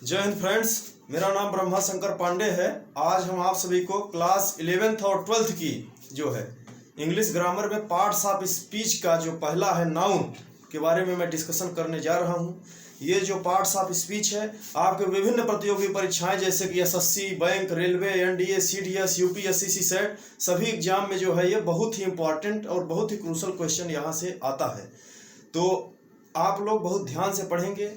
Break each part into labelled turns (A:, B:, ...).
A: जय हिंद फ्रेंड्स, मेरा नाम ब्रह्मा शंकर पांडे है। आज हम आप सभी को क्लास 11th और 12th की जो है इंग्लिश ग्रामर में पार्ट्स ऑफ स्पीच का जो पहला है नाउन के बारे में मैं डिस्कशन करने जा रहा हूं। ये जो पार्ट्स ऑफ स्पीच है आपके विभिन्न प्रतियोगी परीक्षाएं जैसे कि SSC, bank, railway, NDA, CDS, UPSC, CSAT सभी एग्जाम में जो है ये बहुत ही इंपॉर्टेंट और बहुत ही क्रूशल क्वेश्चन यहाँ से आता है। तो आप लोग बहुत ध्यान से पढ़ेंगे,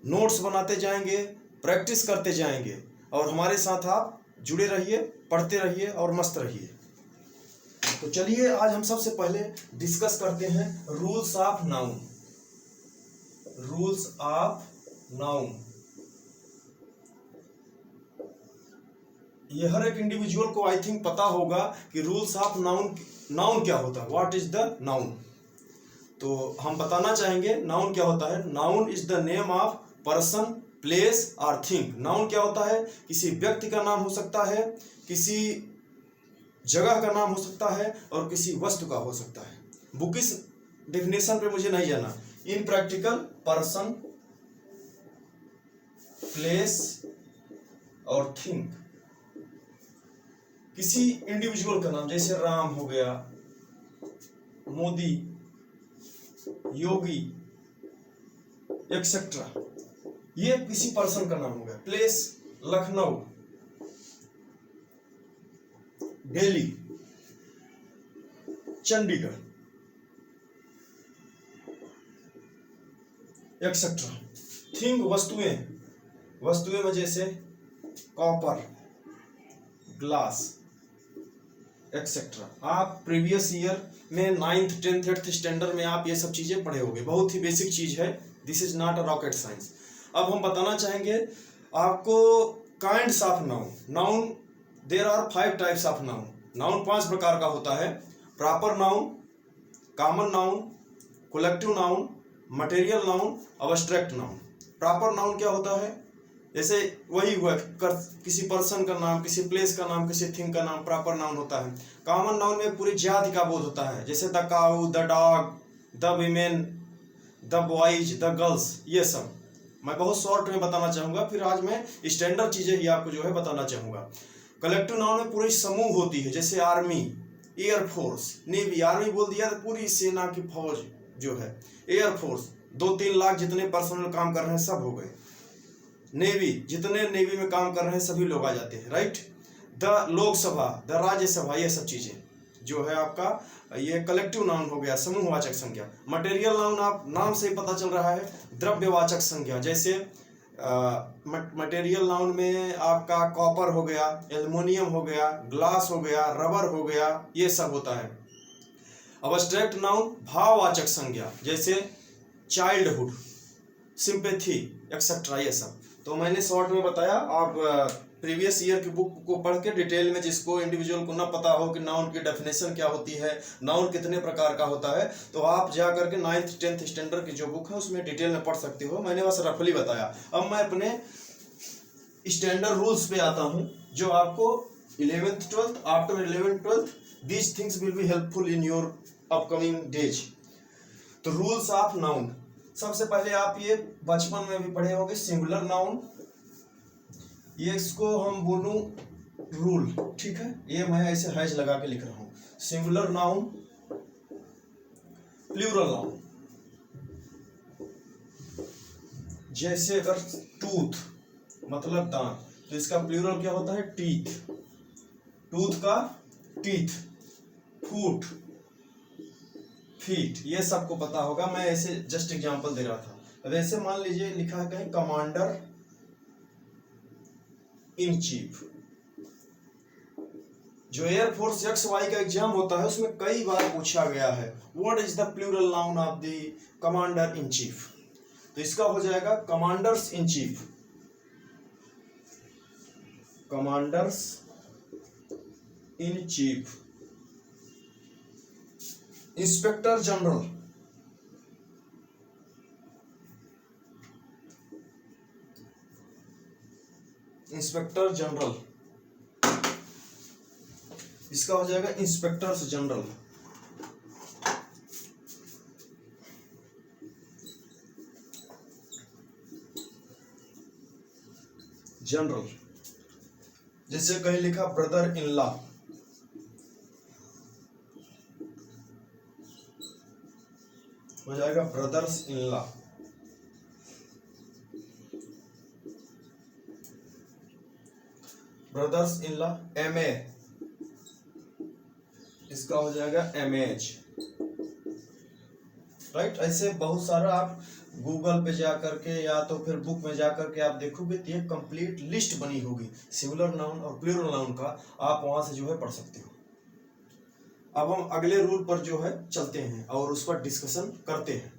A: नोट्स बनाते जाएंगे, प्रैक्टिस करते जाएंगे और हमारे साथ आप जुड़े रहिए, पढ़ते रहिए और मस्त रहिए। तो चलिए आज हम सबसे पहले डिस्कस करते हैं rules of noun. Rules of noun ये हर एक इंडिविजुअल को आई थिंक पता होगा कि रूल्स ऑफ नाउन क्या होता है, व्हाट इज द नाउन। तो हम बताना चाहेंगे नाउन क्या होता है। Noun is the name of person, place और थिंग। नाउन क्या होता है? किसी व्यक्ति का नाम हो सकता है, किसी जगह का नाम हो सकता है और किसी वस्तु का हो सकता है। बुकिश डेफिनेशन पे मुझे नहीं जाना। इन प्रैक्टिकल पर्सन, प्लेस और थिंग, किसी इंडिविजुअल का नाम जैसे राम हो गया, मोदी, योगी एक्सेट्रा, ये किसी पर्सन का नाम हो गया। Place Lucknow, Delhi, Chandigarh etcetera. Thing वस्तुएं में जैसे कॉपर, ग्लास एक्सेट्रा। आप प्रीवियस ईयर में 9th 10th 8th स्टैंडर्ड में आप ये सब चीजें पढ़े होंगे। बहुत ही बेसिक चीज है, this is not a rocket science. अब हम बताना चाहेंगे आपको kinds of noun. Noun there are 5 types of noun. Noun 5 प्रकार का होता है। Proper noun, common noun, collective noun, material noun, abstract noun. Proper noun क्या होता है? जैसे वही हुआ किसी पर्सन का नाम, किसी प्लेस का नाम, किसी थिंग का नाम प्रॉपर नाउन होता है। कॉमन नाउन में पूरी जाति का बोध होता है, जैसे the cow, the dog, the women, the boys, the girls, ये सब मैं बहुत शॉर्ट में बताना चाहूंगा। फिर आज मैं स्टैंडर्ड चीजें ही आपको जो है बताना चाहूंगा। कलेक्टिव नाउन में पूरी समूह होती है, जैसे आर्मी, एयरफोर्स, नेवी। आर्मी बोल दिया तो पूरी सेना की फौज जो है। एयरफोर्स 2-3 लाख जितने पर्सनल काम कर रहे हैं सब हो गए। नेवी, जितने नेवी में काम कर रहे हैं सभी लोग आ जाते हैं, right. The Lok Sabha, the Rajya Sabha, ये सब चीजें जो है आपका ये कलेक्टिव नाउन हो गया, समूहवाचक संज्ञा। मटेरियल नाउन आप नाम से ही पता चल रहा है, द्रव्यवाचक संज्ञा। जैसे मटेरियल नाउन में आपका कॉपर हो गया, एल्युमिनियम हो गया, ग्लास हो गया, रबर हो गया, ये सब होता है। अब्स्ट्रैक्ट नाउन भाववाचक संज्ञा, जैसे चाइल्डहुड, सिंपैथी एक्सेट्रा, ये सब। तो मैंने शॉर्ट में बताया। आप प्रीवियस ईयर की बुक को पढ़ के डिटेल में, जिसको इंडिविजुअल को ना पता हो कि नाउन की डेफिनेशन क्या होती है, नाउन कितने प्रकार का होता है, तो आप जा करके 9th 10th स्टैंडर्ड की जो बुक है उसमें डिटेल में पढ़ सकते हो। मैंने बस रफली बताया। अब मैं अपने स्टैंडर्ड रूल्स पे आता हूं, जो आपको 11th 12th, after 11th 12th these things will be helpful in your upcoming days. तो रूल्स ऑफ नाउन, सबसे पहले आप ये बचपन में भी पढ़े होंगे, सिंगुलर नाउन। ये इसको हम बोलूं रूल, ठीक है। ये मैं ऐसे हैश लगा के लिख रहा हूं। Singular noun, plural noun. जैसे अगर टूथ मतलब दांत, तो इसका प्लूरल क्या होता है? टीथ। टूथ का टीथ। फूट, फीट, ये सबको पता होगा। मैं ऐसे जस्ट एग्जांपल दे रहा था। अब ऐसे मान लीजिए लिखा है कहीं कमांडर इन चीफ। जो एयरफोर्स XY का एग्जाम होता है उसमें कई बार पूछा गया है, what is the plural noun of the commander in chief. तो इसका हो जाएगा commanders in chief, commanders in chief. Inspector general, inspector general, इसका हो जाएगा इंस्पेक्टर्स जनरल। जनरल, जैसे कहीं लिखा ब्रदर इन लॉ, हो जाएगा brothers in law. Brothers in law MA, इसका हो जाएगा MH, राइट। ऐसे बहुत सारा आप गूगल पे जा करके या तो फिर बुक में जा करके आप देखोगे तो एक कंप्लीट लिस्ट बनी होगी सिंगुलर नाउन और प्लूरल नाउन का, आप वहां से जो है पढ़ सकते हो। अब हम अगले रूल पर जो है चलते हैं और उस पर डिस्कशन करते हैं।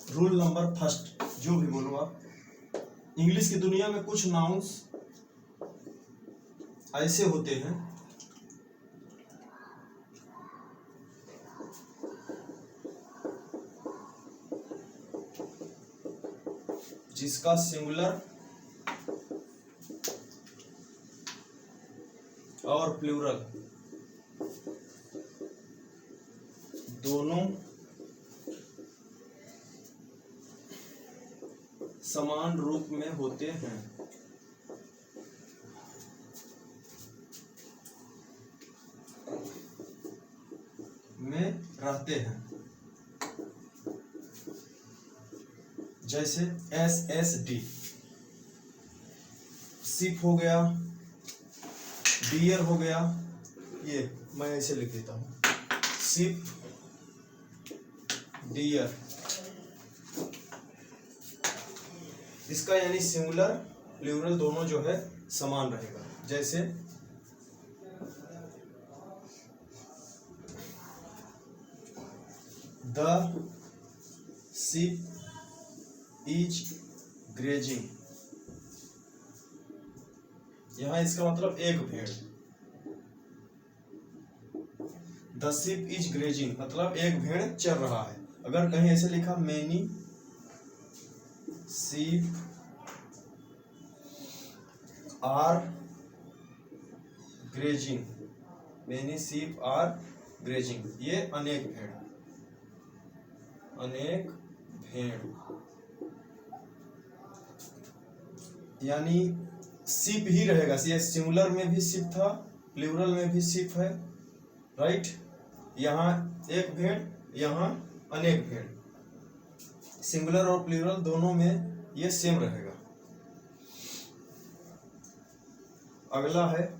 A: रूल नंबर फर्स्ट, जो भी बोलो आप, इंग्लिश की दुनिया में कुछ नाउन्स ऐसे होते हैं जिसका सिंगुलर और प्लूरल दोनों समान रूप में होते हैं। में रहते हैं, जैसे SSD, सिप हो गया, डियर हो गया, ये मैं ऐसे लिख देता हूं, सिप, डियर, इसका यानी सिंगुलर प्लूरल दोनों जो है समान रहेगा। जैसे द शिप इज ग्रेजिंग, यहां इसका मतलब एक भेड़। द शिप इज ग्रेजिंग मतलब एक भेड़ चर रहा है। अगर कहीं ऐसे लिखा many sheep are grazing, many sheep are grazing, ये अनेक भेड़, अनेक भेड़, यानी शिप ही रहेगा। ये सिंगुलर में भी शिप था, प्लूरल में भी शिप है, राइट। यहाँ एक भेड़, यहाँ अनेक भेड़, सिंगुलर और प्लूरल दोनों में ये सेम रहेगा। अगला है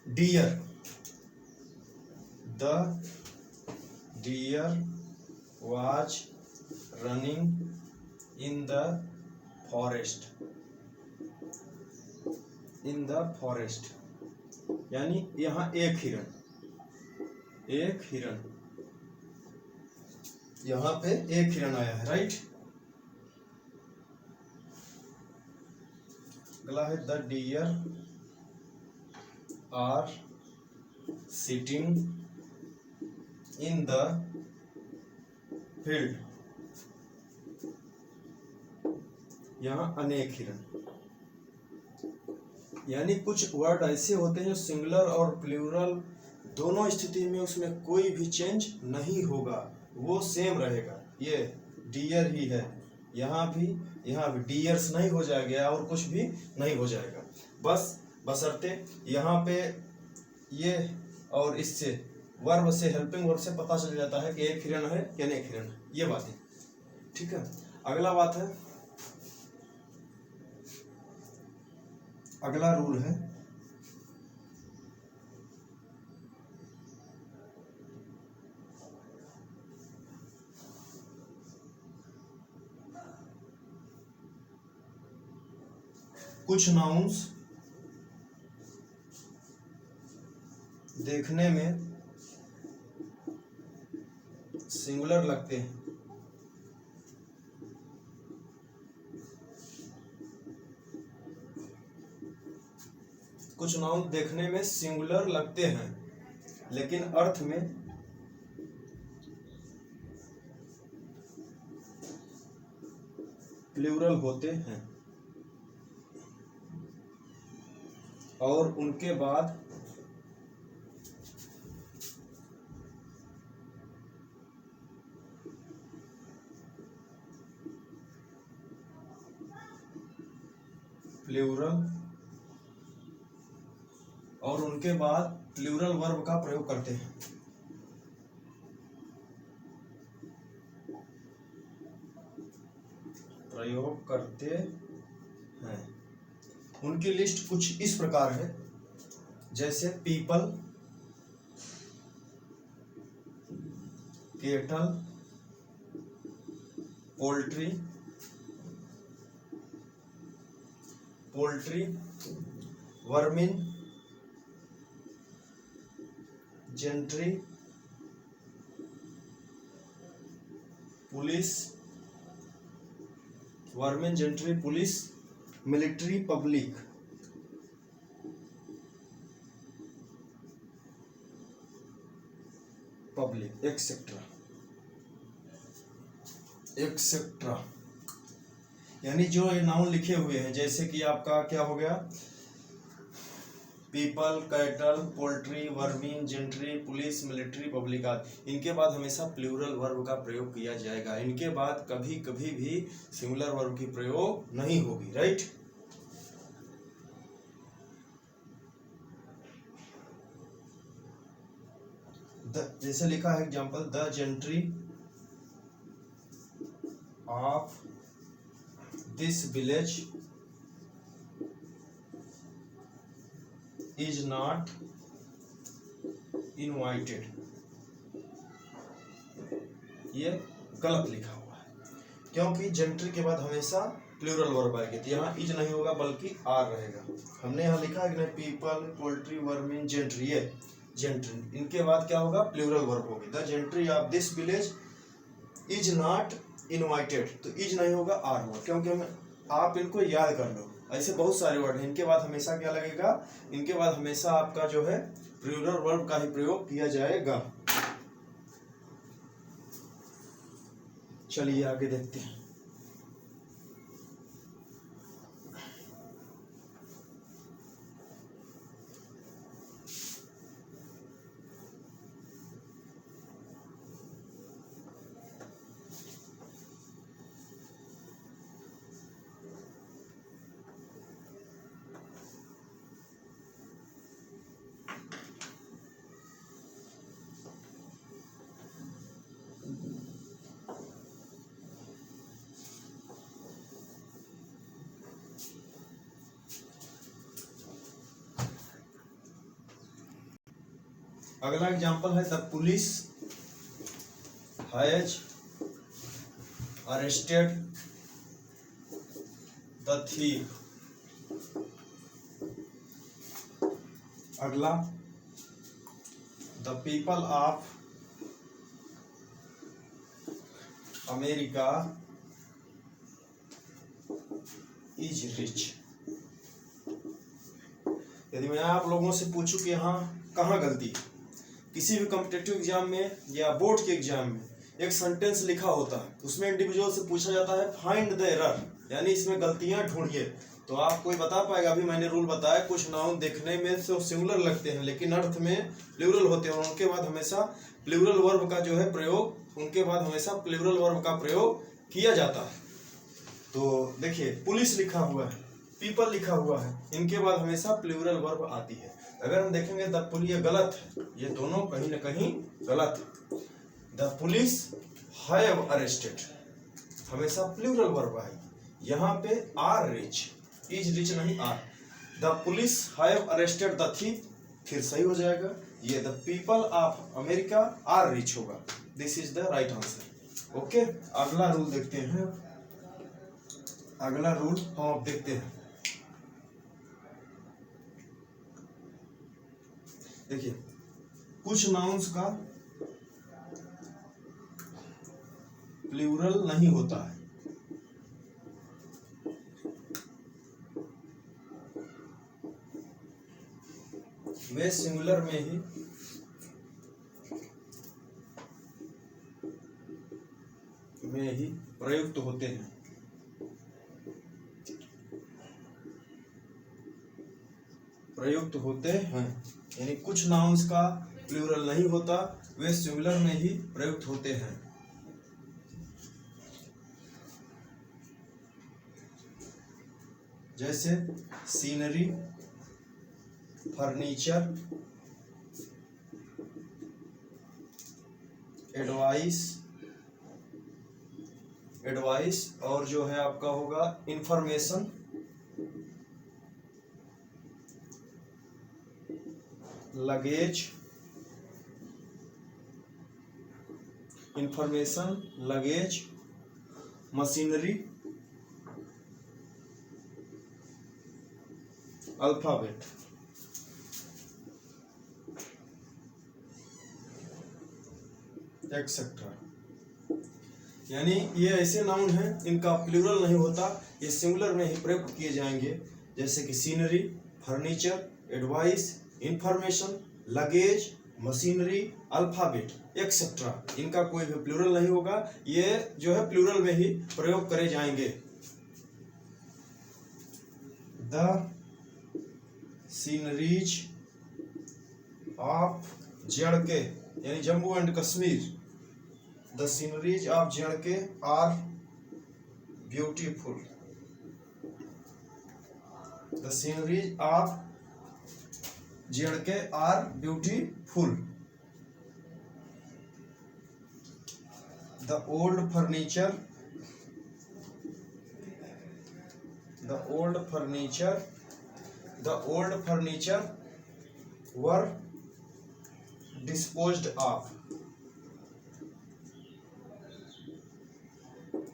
A: deer, the deer was running in the forest, in the forest, यानी यहाँ एक हिरन, एक हिरन, यहाँ पे एक हिरन आया है, राइट। अगला है the deer are sitting in the field, यहाँ अनेक हिरन, यानी कुछ वर्ड ऐसे होते हैं जो सिंगुलर और प्लूरल दोनों स्थिति में उसमें कोई भी चेंज नहीं होगा, वो सेम रहेगा। ये डियर ही है, यहाँ भी डियर्स नहीं हो जाएगा और कुछ भी नहीं हो जाएगा, बस बशर्ते यहाँ पे ये और इससे वर्ब से, हेल्पिंग वर्ब से पता चल जाता है कि एक हिरन है या अनेक हिरन है, ये बात है, ठीक है। अगला बात है, अगला रूल है कुछ नाउन्स देखने में सिंगुलर लगते हैं कुछ नाउन देखने में सिंगुलर लगते हैं लेकिन अर्थ में प्लूरल होते हैं और उनके बाद प्लूरल वर्ब का प्रयोग करते हैं। उनकी लिस्ट कुछ इस प्रकार है, जैसे people, kettle, poultry, vermin, gentry, police, military, public, etcetera. यानी जो ये नाउन लिखे हुए हैं, जैसे कि आपका क्या हो गया, people, cattle, poultry, vermin, gentry, police, military, public आदि, इनके बाद हमेशा प्लूरल वर्ब का प्रयोग किया जाएगा। इनके बाद कभी कभी भी सिंगुलर वर्ब की प्रयोग नहीं होगी, राइट। जैसे लिखा है example, the gentry of this village is not invited. ये गलत लिखा हुआ है, क्योंकि जेंट्री के बाद हमेशा प्लूरल वर्ब आएगी, तो यहाँ इज नहीं होगा बल्कि आर रहेगा। हमने यहाँ लिखा है कि नहीं, पीपल, पोल्ट्री, वर्मिन, जेंट्री, ये जेंट्री, इनके बाद क्या होगा, प्लूरल वर्ब होगी। The gentry of this village is not invited, तो इज नहीं होगा, आर होगा, क्योंकि हम आप इनको याद कर लो। ऐसे बहुत सारे वर्ड हैं, इनके बाद हमेशा क्या लगेगा, इनके बाद हमेशा आपका जो है प्लूरल वर्ब का ही प्रयोग किया जाएगा। चलिए आगे देखते हैं। अगला एग्जांपल है, the police has arrested the thief. अगला, the people of America is rich. यदि मैं आप लोगों से पूछूं कि यहाँ कहाँ गलती है, किसी भी कॉम्पिटिटिव एग्जाम में या बोर्ड के एग्जाम में एक सेंटेंस लिखा होता है, उसमें इंडिविजुअल से पूछा जाता है फाइंड द एरर, यानी इसमें गलतियां ढूंढिए। तो आप कोई बता पाएगा? अभी मैंने रूल बताया, कुछ नाउन देखने में तो सिंगुलर लगते हैं लेकिन अर्थ में प्लूरल होते हैं, और उनके बाद हमेशा प्लूरल वर्ब का जो है प्रयोग, किया जाता है। तो देखिए, पुलिस लिखा हुआ है, पीपल लिखा हुआ है, इनके बाद हमेशा प्लूरल वर्ब आती है। अगर हम देखेंगे द पुलिस, ये गलत है, ये दोनों कहीं ना कहीं गलत है। द पुलिस हैव अरेस्टेड, हमेशा प्लूरल वर्ब आएगी। यहाँ पे आर रिच, इज रिच नहीं, are. The police have arrested the thief, फिर सही हो जाएगा। ये the people of America are rich होगा। This is the right answer. Okay, अगला रूल देखते हैं। अगला रूल हम अब देखते हैं। देखिए, कुछ नाउन्स का प्लूरल नहीं होता है। वे सिंगुलर में ही प्रयुक्त होते हैं। प्रयुक्त होते हैं यानी कुछ नाउन्स का प्लूरल नहीं होता, वे सिंगुलर में ही प्रयुक्त होते हैं। जैसे सीनरी, फर्नीचर, एडवाइस और जो है आपका होगा information, luggage, machinery, alphabet. Etcetera. यानी ये ऐसे नाउन हैं इनका प्लूरल नहीं होता, ये सिंगुलर में ही प्रयुक्त किए जाएंगे। जैसे कि scenery, furniture, advice, information, luggage, machinery, alphabet etcetera, इनका कोई भी प्लूरल नहीं होगा, ये जो है प्लूरल में ही प्रयोग करे जाएंगे। द सीनरीज ऑफ JK यानी Jammu and Kashmir, the sceneries of JK are beautiful. The sceneries of JK are beautiful. The old furniture were disposed of.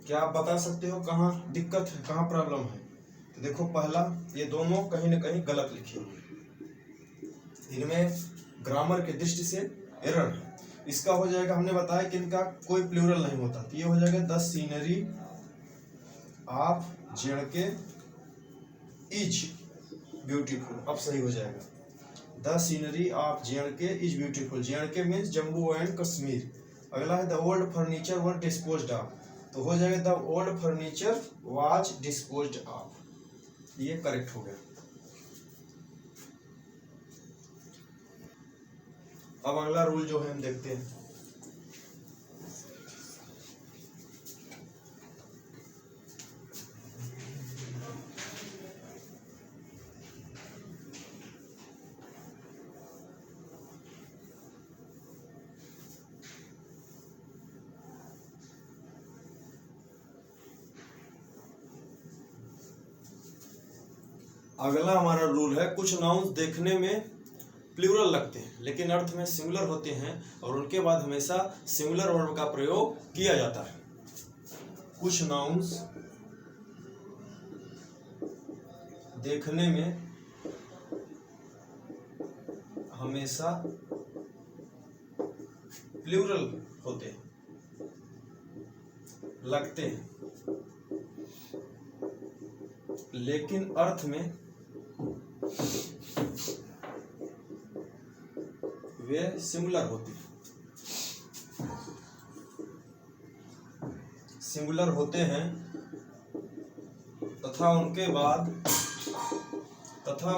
A: क्या आप बता सकते हो कहाँ दिक्कत है, कहाँ प्रॉब्लम है? तो देखो पहला, ये दोनों कहीं ना कहीं गलत लिखे हुए, इनमें ग्रामर के दृष्टि से एरर है। इसका हो जाएगा, हमने बताया कि इनका कोई प्लूरल नहीं होता, तो ये हो जाएगा the scenery of JK is beautiful. अब सही हो जाएगा, the scenery of JK is beautiful. JK means Jammu and Kashmir. अगला है the old furniture were disposed of, तो हो जाएगा the old furniture was disposed of, ये करेक्ट हो गया। अब अगला रूल जो है हम देखते हैं। अगला हमारा रूल है, कुछ नाउन्स देखने में प्लूरल लगते हैं लेकिन अर्थ में सिंगुलर होते हैं और उनके बाद हमेशा सिंगुलर वर्ब का प्रयोग किया जाता है। कुछ नाउन्स देखने में हमेशा प्लूरल होते हैं, लगते हैं, लेकिन अर्थ में वे सिंगुलर होते हैं। सिंगुलर होते हैं तथा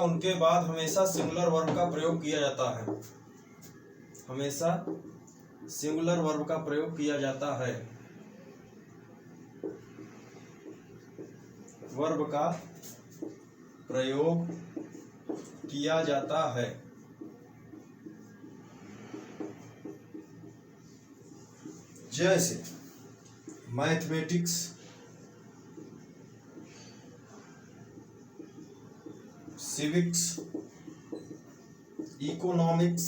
A: उनके बाद हमेशा सिंगुलर वर्ब का प्रयोग किया जाता है। हमेशा सिंगुलर वर्ब का प्रयोग किया जाता है। वर्ब का प्रयोग किया जाता है। जैसे mathematics, civics, economics,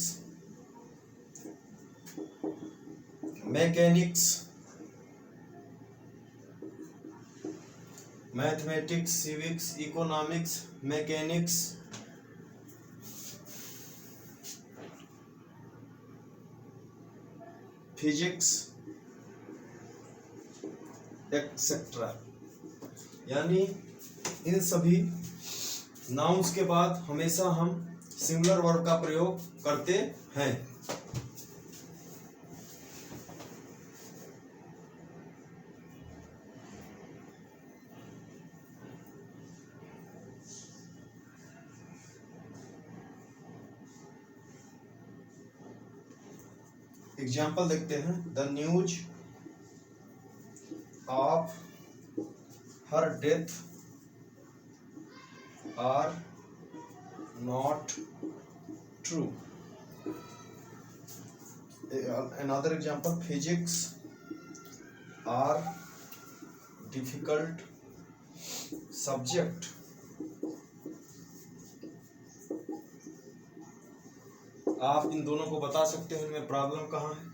A: mechanics, mathematics, civics, economics, mechanics, physics etcetera. यानी इन सभी नाउन्स के बाद हमेशा हम सिंगुलर वर्ब का प्रयोग करते हैं। एग्जाम्पल देखते हैं। The news of her death are not true. Another example, physics are difficult subject। आप इन दोनों को बता सकते हैं इनमें प्रॉब्लम कहाँ है।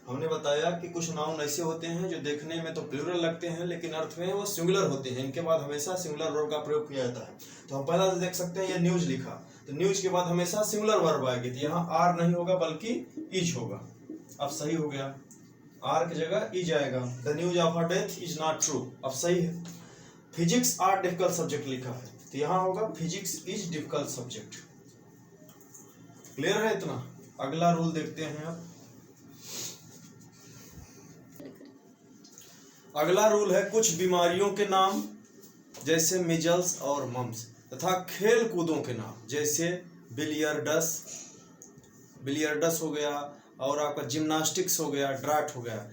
A: हमने बताया कि कुछ नाउन ऐसे होते हैं जो देखने में तो प्लूरल लगते हैं लेकिन अर्थ में वो सिंगुलर होते हैं। इनके बाद हमेशा सिंगुलर वर्ब का प्रयोग किया जाता है। तो हम पहला से देख सकते हैं, ये न्यूज लिखा तो न्यूज के बाद हमेशा सिंगुलर वर्ब आएगी, तो यहाँ आर नहीं होगा बल्कि इज होगा। अब सही हो गया, आर की जगह इज आएगा। The news of her death is not true, अब सही है। फिजिक्स आर डिफिकल्ट सब्जेक्ट लिखा है तो यहाँ होगा physics is difficult subject. Clear है इतना। अगला रूल देखते हैं अब। अगला रूल है कुछ बीमारियों के नाम जैसे मिजल्स और मम्स तथा खेल कूदों के नाम जैसे बिलियर्डस हो गया और आपका जिम्नास्टिक्स हो गया, ड्राट हो गया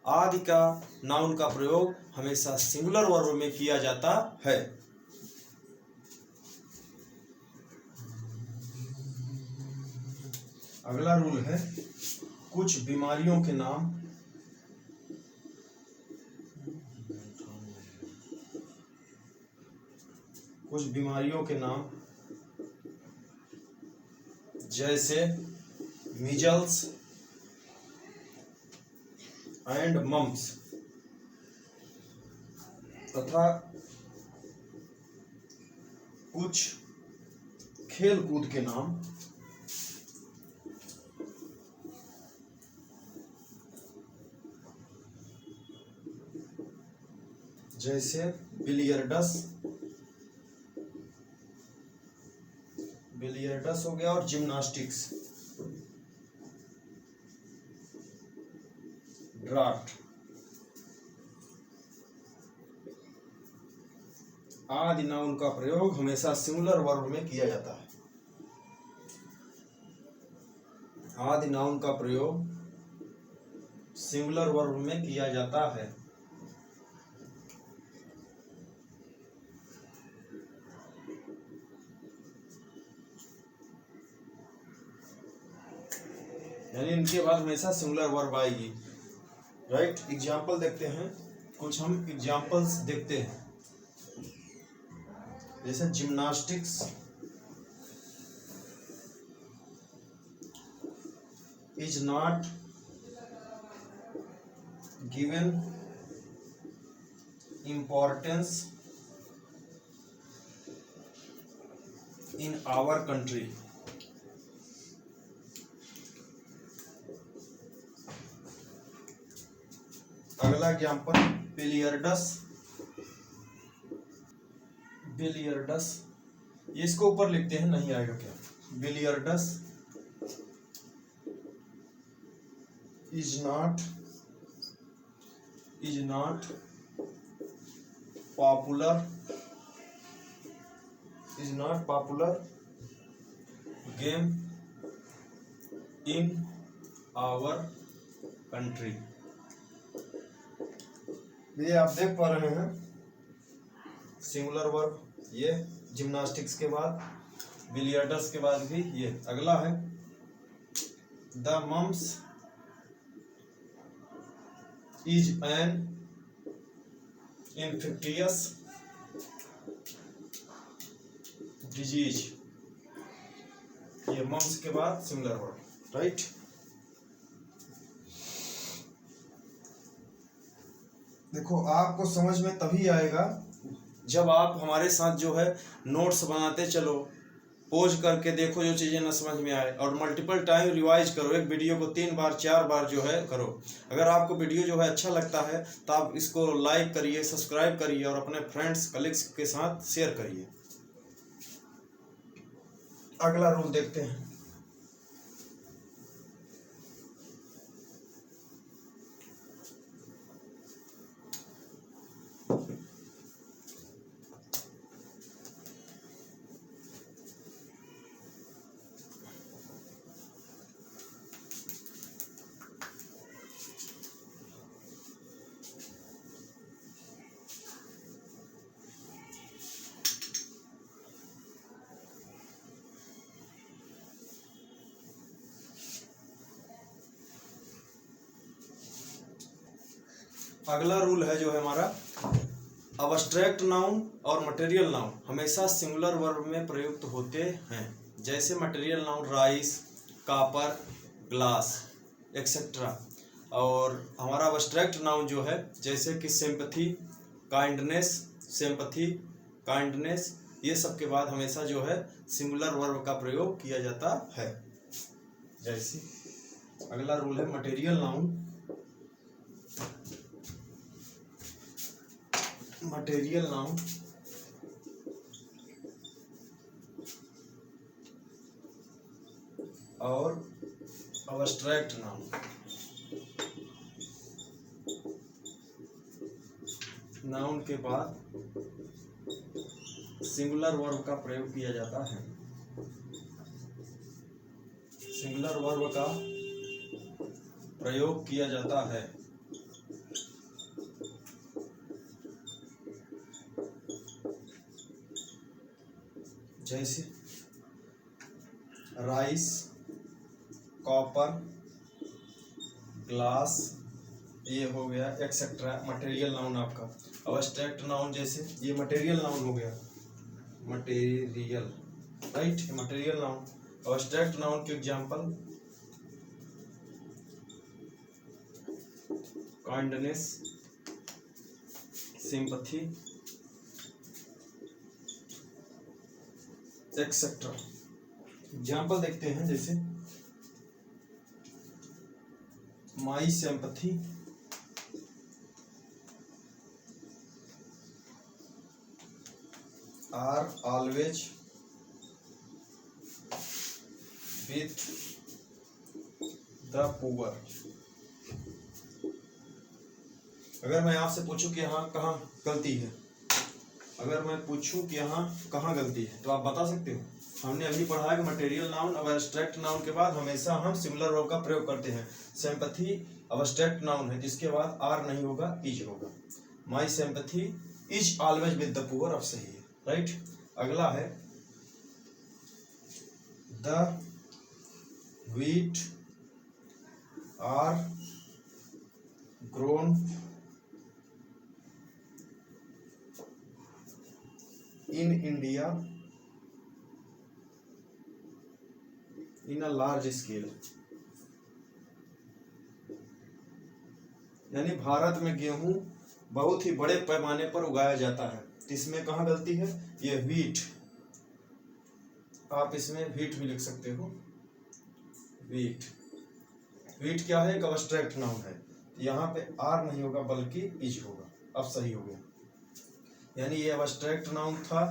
A: आदि का नाउन का प्रयोग हमेशा सिंगुलर वर्ब में किया जाता है। अगला रूल है कुछ बीमारियों के नाम जैसे मीजल्स एंड मम्स तथा कुछ खेल कूद के नाम जैसे बिलियर्डस हो गया और जिम्नास्टिक्स, ड्राफ्ट आदि नाउन का प्रयोग हमेशा सिंगुलर वर्ब में किया जाता है। आदि नाउन का प्रयोग सिंगुलर वर्ब में किया जाता है। यानी इनके बाद हमेशा सिंगुलर वर्ब आएगी। राइट। एग्जाम्पल देखते हैं, कुछ हम एग्जाम्पल्स देखते हैं जैसे gymnastics is not given importance in our country. अगला एग्जाम्पल बिलियर्डस, इसको ऊपर लिखते हैं, नहीं आएगा क्या। Billiards is not popular game in our country. ये आप देख पा रहे हैं सिंगुलर वर्ब, ये जिम्नास्टिक्स के बाद, बिलियर्डस के बाद भी ये। अगला है the mumps is an infectious disease. ये मम्स के बाद सिंगुलर वर्ब। राइट। देखो आपको समझ में तभी आएगा जब आप हमारे साथ जो है नोट्स बनाते चलो, पोज करके देखो जो चीज़ें न समझ में आए, और मल्टीपल टाइम रिवाइज करो। एक वीडियो को 3 बार 4 बार जो है करो। अगर आपको वीडियो जो है अच्छा लगता है तो आप इसको लाइक करिए, सब्सक्राइब करिए और अपने फ्रेंड्स कलीग्स के साथ शेयर करिए। अगला रूल देखते हैं। अगला रूल है जो है हमारा, अब्स्ट्रैक्ट नाउन और मटेरियल नाउन हमेशा सिंगुलर वर्ब में प्रयुक्त होते हैं। जैसे material noun rice, copper, glass etcetera. और हमारा अब्स्ट्रैक्ट नाउन जो है जैसे कि सिंपैथी, काइंडनेस, सिंपैथी, काइंडनेस, ये सब के बाद हमेशा जो है सिंगुलर वर्ब का प्रयोग किया जाता है। जैसे अगला रूल है मटेरियल नाउन। मटेरियल नाउन और अब्स्ट्रैक्ट नाउन, नाउन के बाद सिंगुलर वर्ब का प्रयोग किया जाता है। सिंगुलर वर्ब का प्रयोग किया जाता है। जैसे राइस, कॉपर, ग्लास, ये हो गया एक्सेट्रा मटेरियल नाउन आपका। अब्स्ट्रैक्ट नाउन जैसे ये मटेरियल नाउन हो गया, material, right, material noun. Abstract noun के example kindness, sympathy etcetera. Example देखते हैं, जैसे my sympathy are always with the poor. अगर मैं आपसे पूछूं कि यहाँ कहाँ गलती है, अगर मैं पूछूं कि यहाँ कहाँ गलती है तो आप बता सकते हो। हमने अभी पढ़ा है कि मटेरियल नाउन और अब्स्ट्रैक्ट नाउन के बाद हमेशा हम सिंगुलर वर्ब का प्रयोग करते हैं। सिंपैथी अब्स्ट्रैक्ट नाउन है जिसके बाद आर नहीं होगा, इज होगा। My sympathy is always with the poor, अब सही है, राइट। अगला है the wheat are grown in India in a large scale। यानी भारत में गेहूं बहुत ही बड़े पैमाने पर उगाया जाता है। इसमें कहाँ गलती है, ये व्हीट, आप इसमें व्हीट भी लिख सकते हो, व्हीट। व्हीट क्या है, एक अब्स्ट्रैक्ट नाउन है, यहाँ पे आर नहीं होगा बल्कि इज होगा, अब सही हो गया। यानी ये अब्स्ट्रैक्ट नाउन था,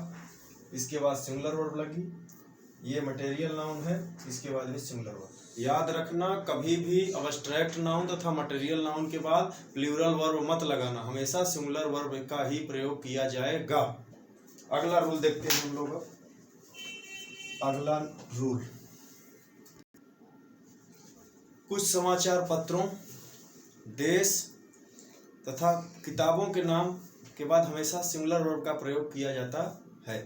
A: इसके बाद सिंगुलर वर्ब लगी, ये मटेरियल नाउन है, इसके बाद ये सिंगुलर वर्ब। याद रखना, कभी भी अब्स्ट्रैक्ट नाउन तथा मटेरियल नाउन के बाद प्लूरल वर्ब मत लगाना, हमेशा सिंगुलर वर्ब का ही प्रयोग किया जाएगा। अगला रूल देखते हैं हम लोग। अगला रूल, कुछ समाचार पत्रों, देश तथा किताबों के नाम के बाद हमेशा सिंगुलर वर्ब का प्रयोग किया जाता है।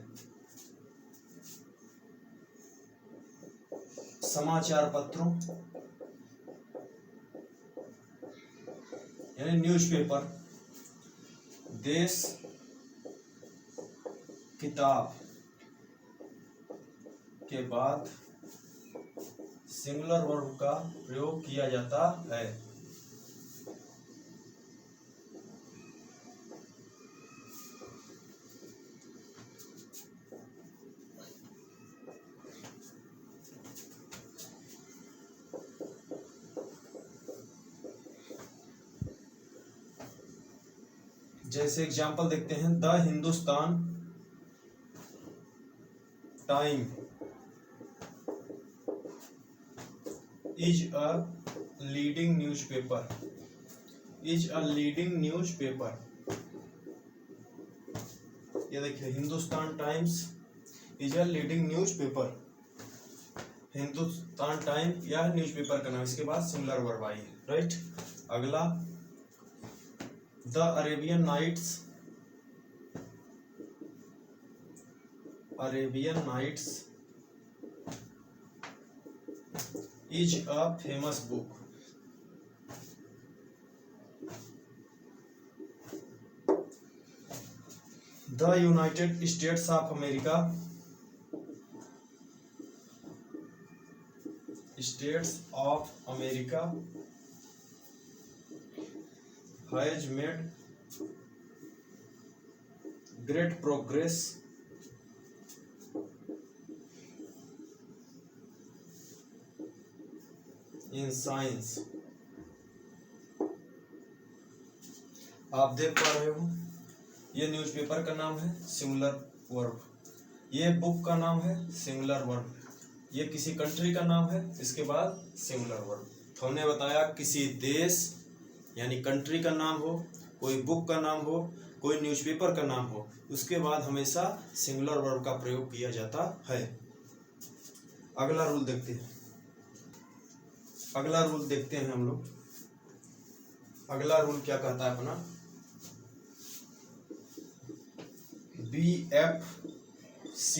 A: समाचार पत्रों यानी न्यूज़पेपर, देश, किताब के बाद सिंगुलर वर्ब का प्रयोग किया जाता है। जैसे एग्जाम्पल देखते हैं, the Hindustan time is a leading newspaper, is a leading newspaper. ये देखिए Hindustan times is a leading newspaper, Hindustan time यह न्यूज़पेपर का नाम, इसके बाद सिमिलर वर्ब आई है, राइट। अगला the Arabian Nights, Arabian Nights is a famous book, the United States of America, States of America has made great progress in science. आप देख पा रहे हो ये न्यूज़पेपर का नाम है सिंगुलर वर्ब, ये बुक का नाम है सिंगुलर वर्ब, ये किसी कंट्री का नाम है, इसके बाद सिंगुलर वर्ब। तो हमने बताया किसी देश यानी कंट्री का नाम हो, कोई बुक का नाम हो, कोई न्यूज़पेपर का नाम हो, उसके बाद हमेशा सिंगुलर वर्ब का प्रयोग किया जाता है। अगला रूल देखते हैं, अगला रूल देखते हैं हम लोग। अगला रूल क्या कहता है अपना, BFC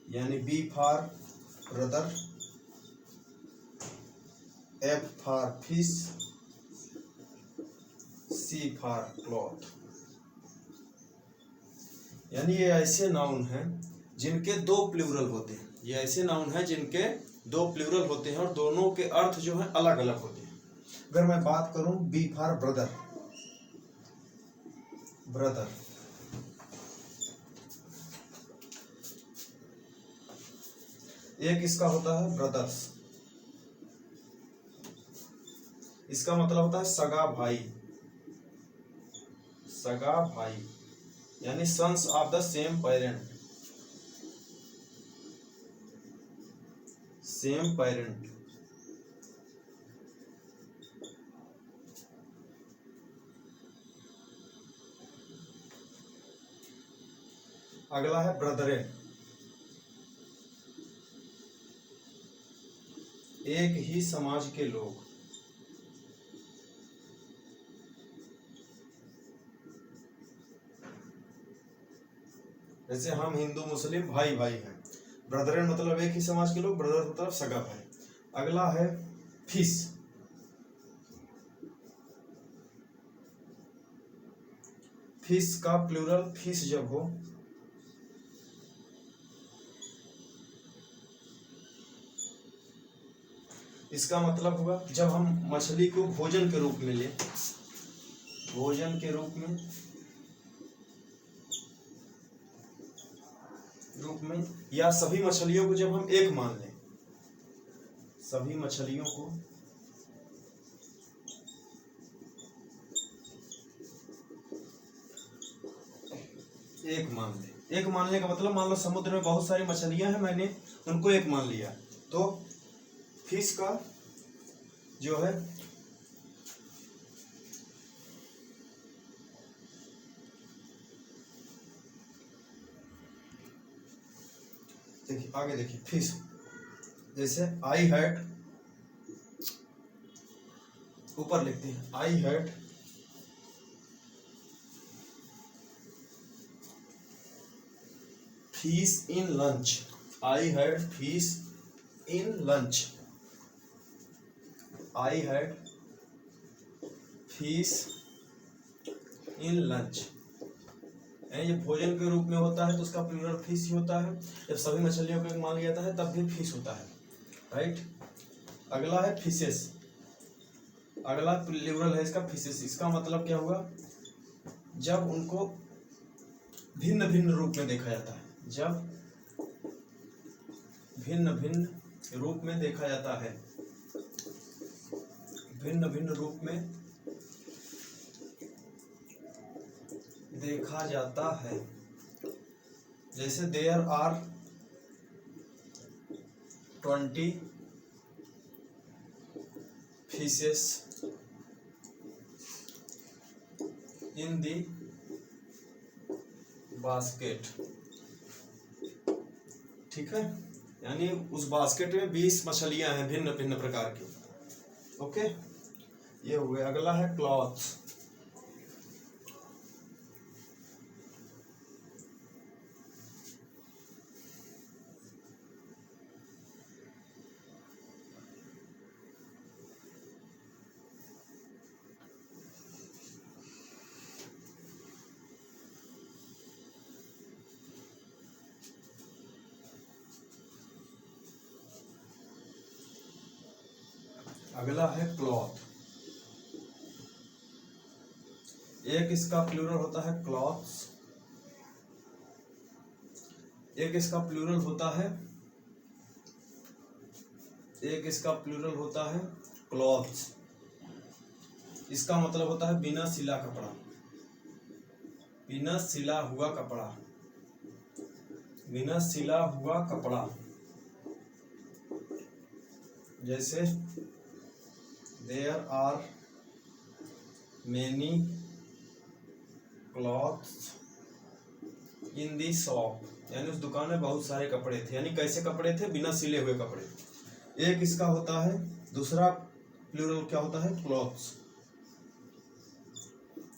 A: यानी B for brother, F for fish, C for cloth. यानी ये ऐसे नाउन हैं जिनके दो प्लूरल होते हैं, ये ऐसे नाउन हैं जिनके दो प्लूरल होते हैं और दोनों के अर्थ जो हैं अलग अलग होते हैं। अगर मैं बात करूं B फॉर ब्रदर, ब्रदर, एक इसका होता है ब्रदर्स, इसका मतलब होता है सगा भाई, सगा भाई यानी sons of the same parent, same parent. अगला है ब्रदरेन, एक ही समाज के लोग, जैसे हम हिंदू मुस्लिम भाई भाई हैं, ब्रदरेन मतलब एक ही समाज के लोग, ब्रदर मतलब सगा भाई। अगला है फिश, फिश का प्लूरल फिश जब हो, इसका मतलब होगा जब हम मछली को भोजन के रूप में लें, भोजन के रूप में या सभी मछलियों को जब हम एक मान लें, सभी मछलियों को एक मान लें। एक मानने का मतलब मान लो समुद्र में बहुत सारी मछलियां हैं, मैंने उनको एक मान लिया, तो फिश का जो है देखिए आगे देखिए फिश, जैसे आई हैड, ऊपर लिखते हैं I had fish in lunch, I had fish in lunch, I had fish in lunch. ये भोजन के रूप में होता है तो उसका प्लूरल फिश ही होता है, जब सभी मछलियों को एक मान लिया जाता है तब भी फिश होता है, राइट। अगला है फिशेस, अगला प्लूरल है इसका फिशेस, इसका मतलब क्या हुआ, जब उनको भिन्न भिन्न रूप में देखा जाता है, जब भिन्न भिन्न रूप में देखा जाता है, भिन्न भिन्न रूप में देखा जाता है। जैसे there are 20 fishes in the basket. ठीक है, यानी उस बास्केट में 20 मछलियां हैं भिन्न भिन्न प्रकार की। ओके, ये हो गया। अगला है क्लॉथ। अगला है क्लॉथ। एक इसका प्लूरल होता है क्लॉथ्स, एक इसका प्लूरल होता है क्लॉथ्स। इसका मतलब होता है बिना सिला कपड़ा, बिना सिला हुआ कपड़ा, बिना सिला हुआ कपड़ा। जैसे there are many clothes in the shop, यानी उस दुकान में बहुत सारे कपड़े थे। यानी कैसे कपड़े थे? बिना सिले हुए कपड़े। एक इसका होता है, दूसरा प्लूरल क्या होता है? क्लॉथ्स,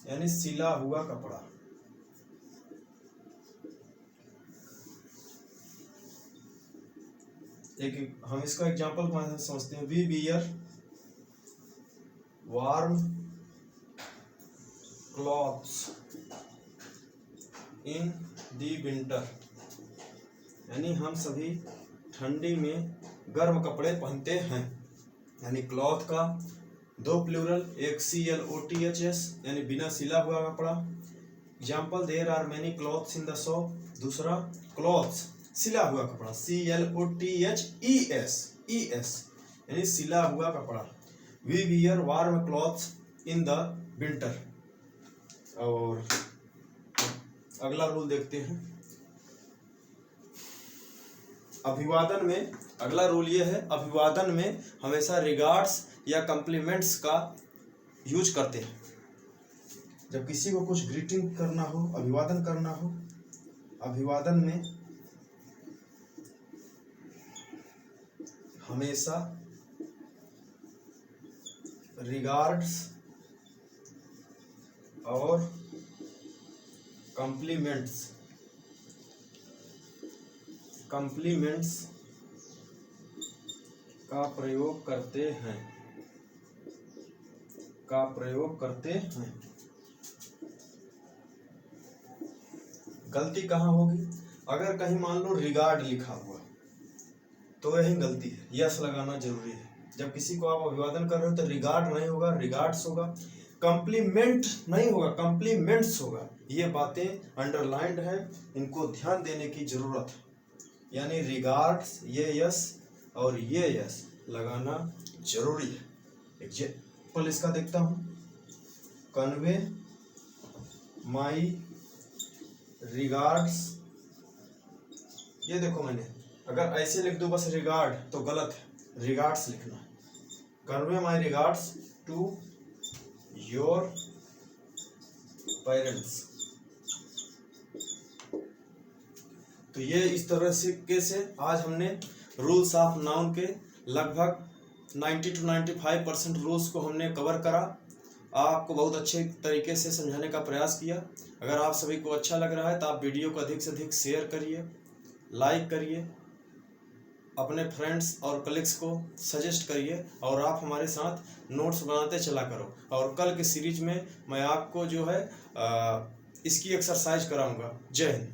A: यानी सिला हुआ कपड़ा। एक हम इसका एग्जांपल समझते हैं। We wear warm clothes in the winter, यानी हम सभी ठंडी में गर्म कपड़े पहनते हैं। यानी क्लॉथ का दो प्लूरल, एक CLOTHS यानी बिना सिला हुआ कपड़ा। Example, there are many clothes in the shop. दूसरा क्लॉथ्स सिला हुआ कपड़ा, CLOTHES यानी सिला हुआ कपड़ा। We wear warm clothes in the winter. और अगला रूल देखते हैं अभिवादन में। अगला रूल ये है, अभिवादन में हमेशा रिगार्ड्स या कम्प्लीमेंट्स का यूज करते हैं। जब किसी को कुछ ग्रीटिंग करना हो, अभिवादन करना हो, अभिवादन में हमेशा रिगार्ड्स और कम्प्लीमेंट्स का प्रयोग करते हैं। गलती कहाँ होगी? अगर कहीं मान लो रिगार्ड लिखा हुआ तो यही गलती है, यस लगाना जरूरी है। जब किसी को आप अभिवादन कर रहे हो तो रिगार्ड नहीं होगा, रिगार्ड्स होगा। कम्प्लीमेंट नहीं होगा, कम्प्लीमेंट्स होगा। ये बातें अंडरलाइंड है, इनको ध्यान देने की जरूरत है। यानी रिगार्ड्स ये यस और ये यस लगाना जरूरी है। एग्जाम्पल इसका देखता हूँ, कन्वे माई रिगार्ड्स। ये देखो, मैंने अगर ऐसे लिख दूं बस रिगार्ड तो गलत है, रिगार्ड्स लिखना है। Convey my regards to your parents. तो ये इस तरह से आज हमने रूल्स ऑफ नाउन के लगभग 90 to 95% रूल्स को हमने कवर करा। आपको बहुत अच्छे तरीके से समझाने का प्रयास किया। अगर आप सभी को अच्छा लग रहा है तो आप वीडियो को अधिक से अधिक शेयर करिए, लाइक करिए, अपने फ्रेंड्स और कलीग्स को सजेस्ट करिए और आप हमारे साथ नोट्स बनाते चला करो। और कल के सीरीज में मैं आपको जो है इसकी एक्सरसाइज कराऊंगा। जय हिंद।